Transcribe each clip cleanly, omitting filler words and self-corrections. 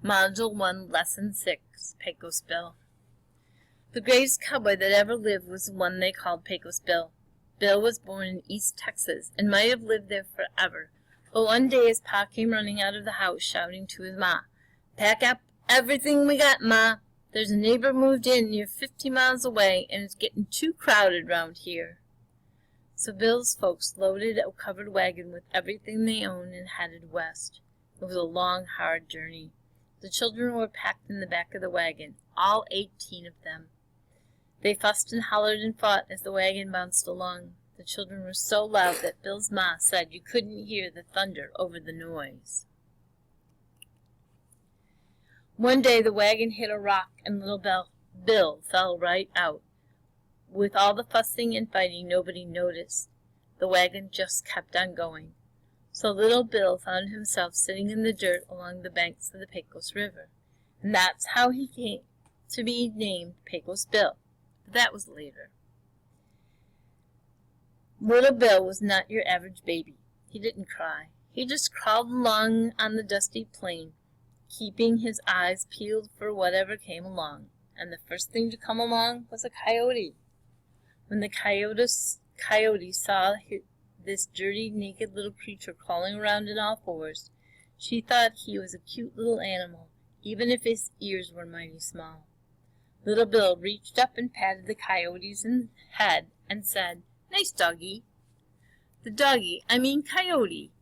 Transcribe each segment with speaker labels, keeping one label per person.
Speaker 1: Module 1, Lesson 6, Pecos Bill. The greatest cowboy that ever lived was the one they called Pecos Bill. Bill was born in East Texas and might have lived there forever, but one day his pa came running out of the house shouting to his ma, "Pack up everything we got, Ma. There's a neighbor moved in near 50 miles away, and it's getting too crowded round here." So Bill's folks loaded a covered wagon with everything they owned and headed west. It was a long, hard journey. The children were packed in the back of the wagon, all 18 of them. They fussed and hollered and fought as the wagon bounced along. The children were so loud that Bill's ma said you couldn't hear the thunder over the noise. One day the wagon hit a rock and little Bill fell right out. With all the fussing and fighting, nobody noticed. The wagon just kept on going. So little Bill found himself sitting in the dirt along the banks of the Pecos River. And that's how he came to be named Pecos Bill. But that was later. Little Bill was not your average baby. He didn't cry. He just crawled along on the dusty plain, keeping his eyes peeled for whatever came along. And the first thing to come along was a coyote. When the coyote saw this dirty, naked little creature crawling around in all fours, she thought he was a cute little animal, even if his ears were mighty small. Little Bill reached up and patted the coyote's head and said, "Nice doggy." The doggy, coyote,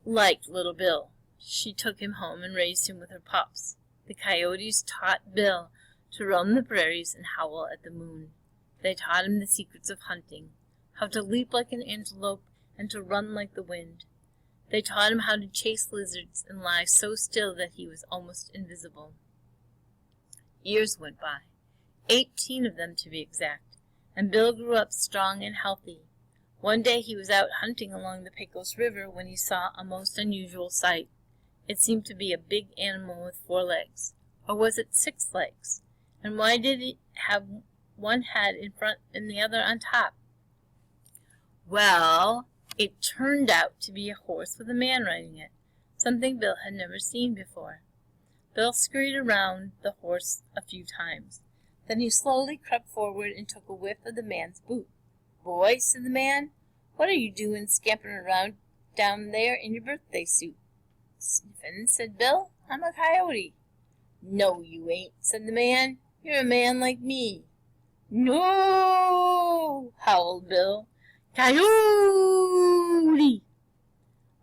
Speaker 1: liked Little Bill. She took him home and raised him with her pups. The coyotes taught Bill to roam the prairies and howl at the moon. They taught him the secrets of hunting, how to leap like an antelope and to run like the wind. They taught him how to chase lizards and lie so still that he was almost invisible. Years went by, 18 of them to be exact, and Bill grew up strong and healthy. One day he was out hunting along the Pecos River when he saw a most unusual sight. It seemed to be a big animal with 4 legs. Or was it 6 legs? And why did it have one head in front and the other on top? Well, it turned out to be a horse with a man riding it, something Bill had never seen before. Bill scurried around the horse a few times. Then he slowly crept forward and took a whiff of the man's boot. "Boy," said the man, "what are you doing scampering around down there in your birthday suit?" "Sniffin'," said Bill. "I'm a coyote." "No, you ain't," said the man. "You're a man like me." "No!" howled Bill. "Coyote!"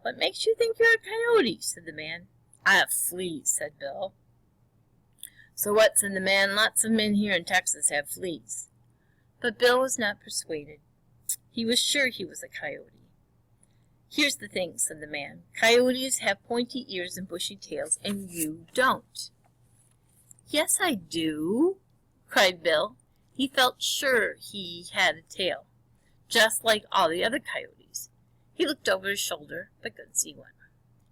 Speaker 1: "What makes you think you're a coyote?" said the man. "I have fleas," said Bill. "So what?" said the man. "Lots of men here in Texas have fleas." But Bill was not persuaded. He was sure he was a coyote. "Here's the thing," said the man. "Coyotes have pointy ears and bushy tails, and you don't." "Yes, I do," cried Bill. He felt sure he had a tail, just like all the other coyotes. He looked over his shoulder, but couldn't see one.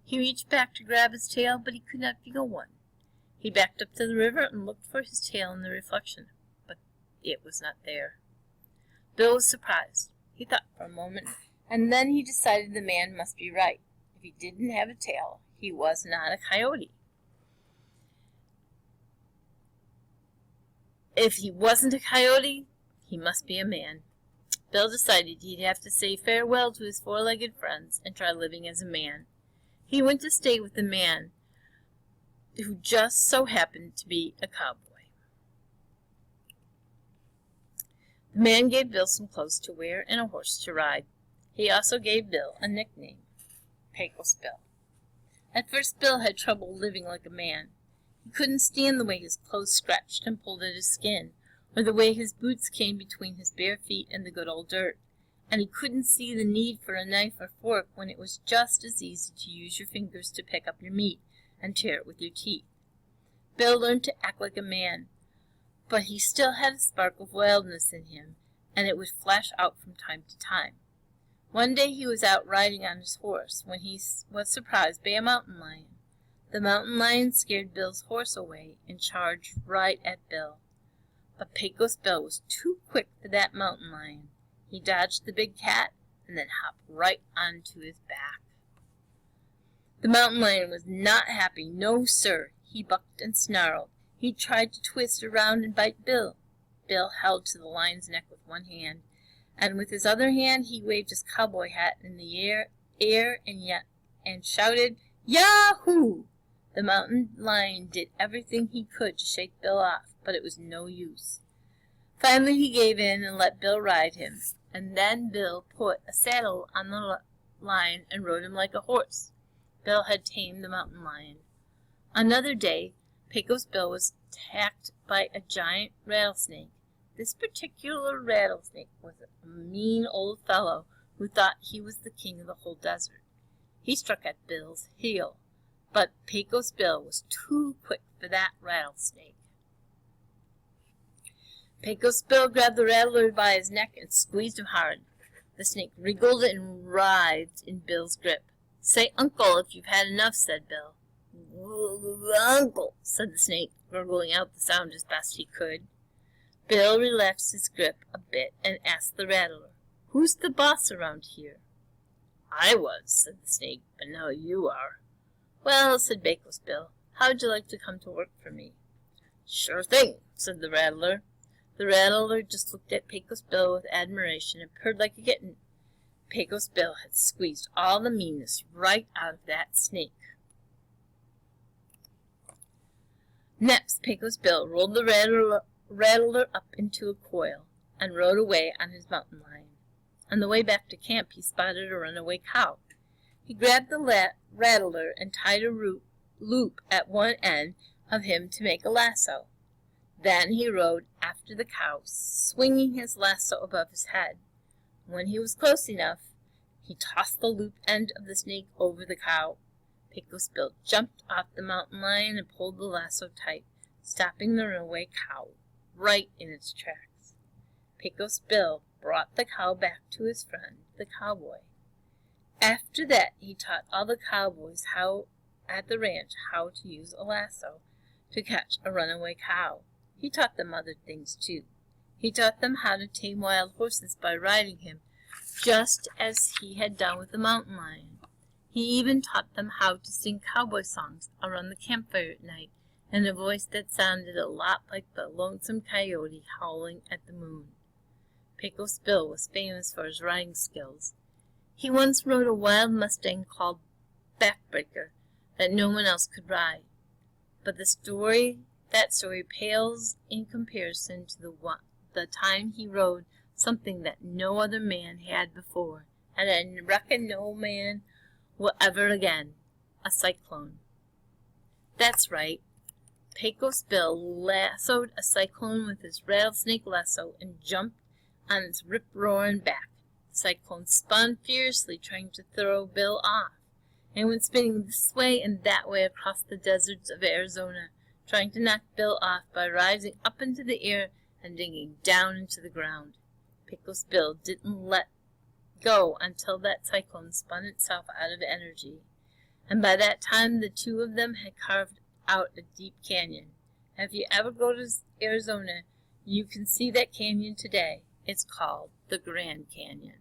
Speaker 1: He reached back to grab his tail, but he could not feel one. He backed up to the river and looked for his tail in the reflection, but it was not there. Bill was surprised. He thought for a moment, and then he decided the man must be right. If he didn't have a tail, he was not a coyote. If he wasn't a coyote, he must be a man. Bill decided he'd have to say farewell to his 4-legged friends and try living as a man. He went to stay with the man who just so happened to be a cowboy. The man gave Bill some clothes to wear and a horse to ride. He also gave Bill a nickname, Pecos Bill. At first Bill had trouble living like a man. He couldn't stand the way his clothes scratched and pulled at his skin, or the way his boots came between his bare feet and the good old dirt. And he couldn't see the need for a knife or fork when it was just as easy to use your fingers to pick up your meat and tear it with your teeth. Bill learned to act like a man, but he still had a spark of wildness in him, and it would flash out from time to time. One day he was out riding on his horse when he was surprised by a mountain lion. The mountain lion scared Bill's horse away and charged right at Bill. But Pecos Bill was too quick for that mountain lion. He dodged the big cat and then hopped right onto his back. The mountain lion was not happy. No, sir. he bucked and snarled. He tried to twist around and bite Bill. Bill held to the lion's neck with one hand, and with his other hand he waved his cowboy hat in the air and shouted, "Yahoo!" The mountain lion did everything he could to shake Bill off, but it was no use. Finally he gave in and let Bill ride him, and then Bill put a saddle on the lion and rode him like a horse. Bill had tamed the mountain lion. Another day, Pecos Bill was attacked by a giant rattlesnake. This particular rattlesnake was a mean old fellow who thought he was the king of the whole desert. He struck at Bill's heel, but Pecos Bill was too quick for that rattlesnake. Pecos Bill grabbed the rattler by his neck and squeezed him hard. The snake wriggled and writhed in Bill's grip. "Say uncle if you've had enough," said Bill. "Uncle," said the snake, gurgling out the sound as best he could. Bill relaxed his grip a bit and asked the rattler, "Who's the boss around here?" "I was," said the snake, "but now you are." "Well," said Pecos Bill, "how'd you like to come to work for me?" "Sure thing," said the rattler. The rattler just looked at Pecos Bill with admiration and purred like a kitten. Pecos Bill had squeezed all the meanness right out of that snake. Next, Pecos Bill rolled the rattler up into a coil and rode away on his mountain lion. On the way back to camp, he spotted a runaway cow. He grabbed the rattler and tied a loop at one end of him to make a lasso. Then he rode after the cow, swinging his lasso above his head. When he was close enough, he tossed the loop end of the snake over the cow. Pecos Bill jumped off the mountain lion and pulled the lasso tight, stopping the runaway cow right in its tracks. Pecos Bill brought the cow back to his friend, the cowboy. After that, he taught all the cowboys at the ranch how to use a lasso to catch a runaway cow. He taught them other things, too. He taught them how to tame wild horses by riding him, just as he had done with the mountain lion. He even taught them how to sing cowboy songs around the campfire at night in a voice that sounded a lot like the lonesome coyote howling at the moon. Pecos Bill was famous for his riding skills. He once rode a wild Mustang called Backbreaker that no one else could ride. But that story pales in comparison to the time he rode something that no other man had before, and I reckon no man will ever again, a cyclone. That's right. Pecos Bill lassoed a cyclone with his rattlesnake lasso and jumped on its rip-roaring back. The cyclone spun fiercely, trying to throw Bill off, and went spinning this way and that way across the deserts of Arizona, trying to knock Bill off by rising up into the air and digging down into the ground. Pecos Bill didn't let go until that cyclone spun itself out of energy, and by that time the two of them had carved out a deep canyon. If you ever go to Arizona, you can see that canyon today. It's called the Grand Canyon.